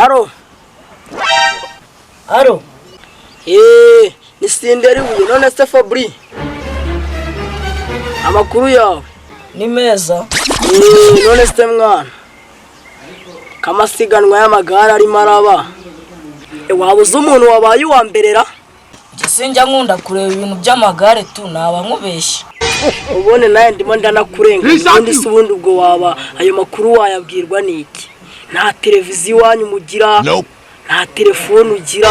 Aro. Ni Sinderi uyu none se Fabri. Amakuru yawe ni meza. None se mwana. Kamasiganwa y'amagare ari maraba. Wabuze umuntu wabaye uwa mberera? Gisinjya nkunda kureba ibintu by'amagare tu naba nkubeshye. Ubone naye ndimo ndanakurenga ubundi se ubundi ubwo waba ayo makuru wayabwirwa niki? Nta televiziyo wanyu mugira, nta telefone ugira,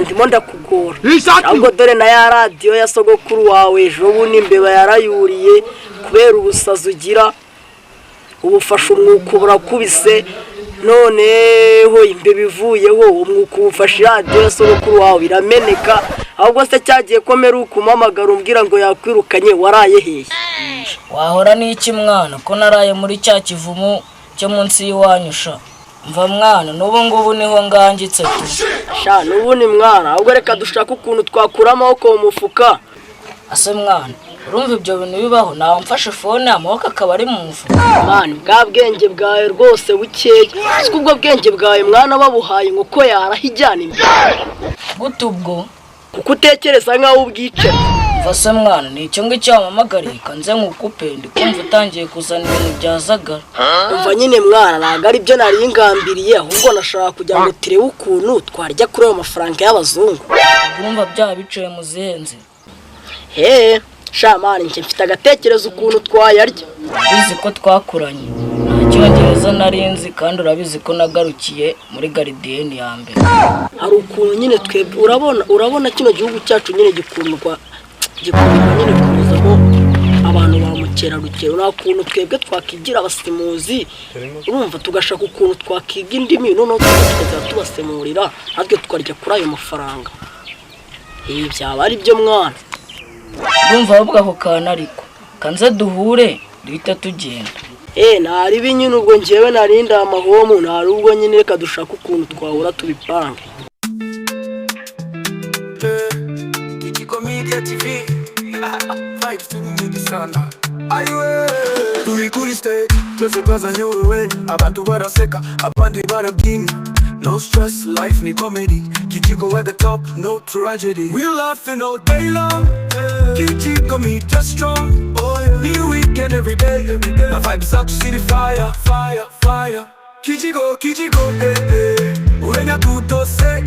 ndimo ndakugora. Ahubwo dore na ya radio ya sogokuru wawe ejo bundi imbeba yarayuriye kubera ubusazi ugira, ubufasha umwuka burakubise, noneho imbeba ivuyeho umwuka ubufasha radio ya sogokuru wawe irameneka. Ahubwo se cyagiye komera ukumamagara umbwira ngo yakwirukanye waraye hehe? Wahora n'iki mwana ko naraye muri cya kivumu cyo munsi y'Iwanyusha. Mva mwana n'ubu ngubu niho ngangitse tu. Sha n'ubu ni mwana ahubwo reka dushaka ukuntu twakura amaboko mu mufuka. Ase mwana urumva ibyo bintu bibaho nawe mfashe phone amaboko akaba ari mu mufuka. Mwana bwa bwenge bwawe rwose bukeye. Ubwo bwenge bwawe mwana babuhaye nguko yarahijyana imbere. Gutubwo kuko utekereza nkaho ubwicara. Vase mwana ni icyo ngicyo wamamagariye kanze nkukupe ndikumva utangiye kuzana ibintu byazagara. Umva nyine mwana ntago ari byo nari ngambiriye ahubwo nashaka kujya ngo turebe ukuntu twarya kuri ayo mafaranga y'abazungu. Urumva bya bicaye mu zihenze. Sha mwana nje mfite agatekerezo ukuntu twayarya. Bizi ko twakuranye. Cyongereza narinzi kandi urabizi ko nagarukiye muri Gardienne ya mbere. Hari ukuntu nyine twebwe urabona kino gihugu cyacu nyine gikundwa nyine kuzamo abantu ba mukerarugendo. Nta kuntu twebwe twakigira abasimuzi urumva tugashaka ukuntu twakiga indimi noneho tukaza tubasemurira natwe tukarya kuri ayo mafaranga. Byaba ari byo mwana. Urumva ahubwo ako kana ariko kanze duhure duhita tugenda. Ntari binyine ubwo njyewe narinda amahomu ntari ubwo nyine reka dushaka ukuntu twahura tubipange. Media TV, vibes to the sun. Ayiwe, turi kuri stage, twese twazanyowe, abantu baraseka, abandi barabyina. No stress, life ni comedy. Kijiko at the top, no tragedy. We laughing all day long. Kijiko meet us strong. New weekend every day. My vibes up, city fire, fire, fire. Kijiko, Urenya tuto say,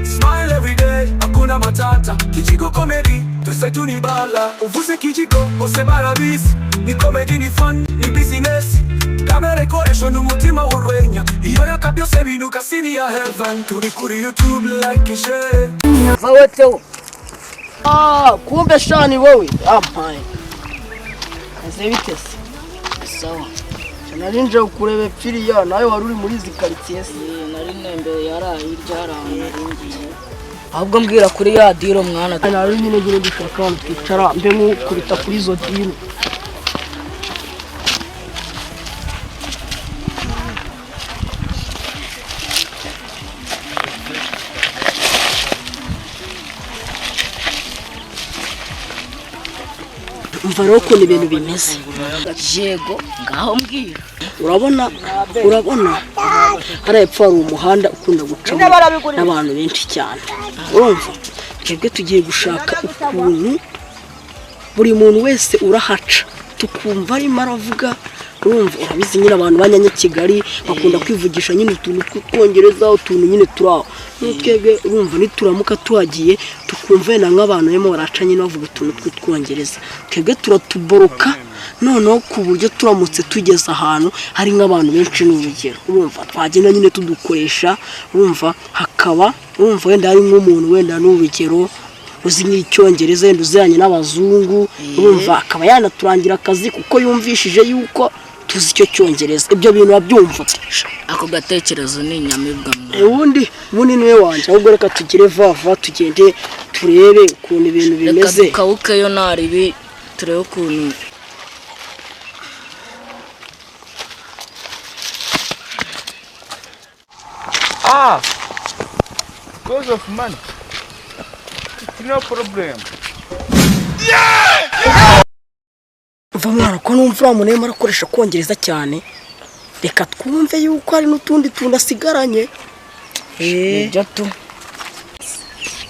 Smile every day, hakuna matata. Kijiko comedy, tusetu ni bala. Uvuse kijiko, ose marabisi. Ni comedy ni fun, ni business. Kamera ikoresho n'umutima urwenya. Iyo yakabyose binuka sini ya heaven. Turi kuri YouTube like and share. Vaweteho. Kumbe shani wowe. Ampaye. Aze bitese. Sawa. Narinje kurebe firiya nawe wari uri muri izi quartier. Nari nembe yaraye irya harangiye. Ahubwo mbwira kuri ya diro mwana. Nari nyine ngire dushaka ahantu twicara mbe nkukubita kuri izo diro. Umva rero ukuntu ibintu bimeze. Yego ngaho mbwira. Urabona hari epfo hari umuhanda ukunda gucamo n'abantu benshi cyane. Urumva twebwe tugiye gushaka ukuntu buri muntu wese urahaca tukumva ari maravuga. Urumva urabizi nyine abantu banyanye Kigali bakunda kwivugisha nyine utuntu tw'Icyongereza utuntu nyine turaho. Twebwe urumva nituramuka tuhagiye tukumva yena nk'abantu yemo baraca nyine bavuga utuntu tw'Icyongereza. Twebwe turatuboroka noneho ku buryo turamutse tugeze ahantu hari nk'abantu benshi n'urugero. Urumva twagenda nyine tudukoresha urumva hakaba urumva wenda hari nk'umuntu wenda n'urugero uzi nk'Icyongereza wenda uziranye n'abazungu urumva akaba yanaturangira akazi kuko yumvishije yuko tuzi icyo Cyongereza. Ibyo bintu babyumva. Ako gatekerezo ni inyamibwa mwana. Ubundi niwe wanje ahubwo reka tugire vava tugende turebe ukuntu ibintu bimeze. Reka tukawukeyo naribi turebe ukuntu. Because of money. It's no problem. Uva mwana ko numva munema arakoresha kongereza cyane. reka twumve yuko hari n'utundi tuntu asigaranye. Nibyo tu.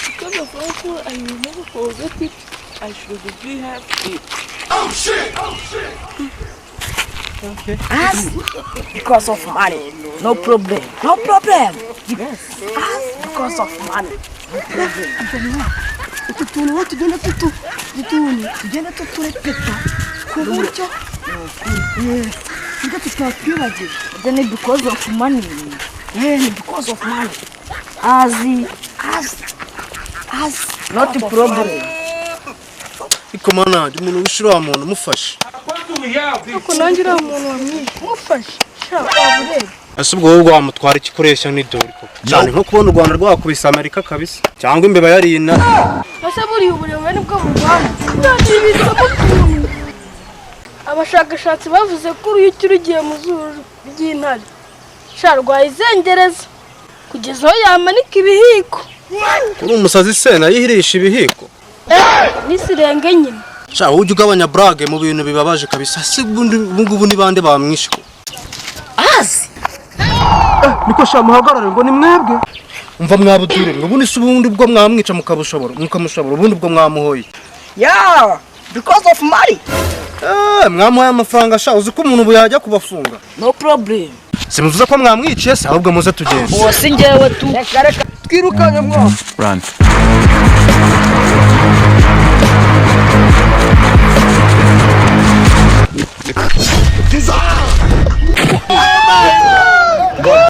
Because of also, I will never forget it. I should be happy. Oh shit! Okay. As because of money. No problem. No problem. Yes. As because of money. No problem. Utu tuntu tugenda tugenda tuturepeta ku buryo nibwo tutakwibagiwe. Then it's because of money. Ni because of money. As not a problem. Ikomana umuntu wishira wa muntu mufashe. Ako nanjye uri umuntu wamwishe. Mufashe. Shaka waburebe. Asubwo wowe wamutwara ikikoresho n'idori koko. Cyane nko kubona u Rwanda rwakubise Amerika kabisa. Cyangwa imbeba yarina. Ase buri uburebure nibwo mu Rwanda. Abashakashatsi bavuze ko uruyuki rugiye mu zuru ry'intare. Rwayizengereza kugeza aho yamanika ibihiko. Uri umusazi se nayihirisha ibihiko. Nisirenge nyine. Sha ujye ugabanya brage mu bintu bibabaje kabisa. Se bungubu ni bande bamwishe ko. As Niko sha muhagarare ngo ni mwebwe. Umva mwabudure ngo bundi subundi bwo mwamwica mukamushobora ubundi bwo mwamuhoye. yeah, because of money. Mwamuhaye amafaranga sha uzi ko umuntu buyajya kubafunga. No problem. Simuvuze ko mwamwiciye se ahubwo muze tugende. Bose ngewe tu. Reka twirukanye mwo. Run.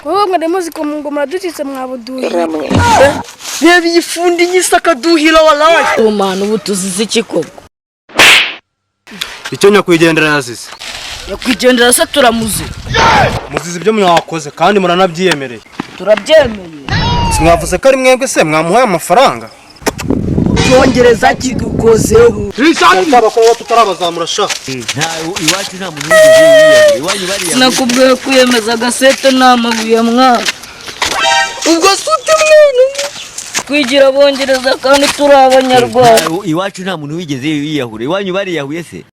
Wowe mwari muzi ko mu ngoma dutitse mwabuduye. Reba iyi fundi nyisaka duhira wallahi. Umana ubu tuzize iki koko? Icyo nyakwigendera yazize. Yakwigendera se turamuze. Muzize ibyo mwakoze kandi muranabyiyemereye. Turabyemeye. Simwavuze ko ari mwebwe se mwamuhaye amafaranga. Cyongereza kidukozeho. Cyangwa ko tutarabazamura sha. Iwacu nta muntu wigeze iwanyu bari Sinakubwiye kwiyemeza agasete n'amabuye mwana. Ubwo sute mwana. Kwigira bongereza kandi turi abanyarwanda. iwacu nta muntu wigeze yiyahura iwanyu bari yahuye se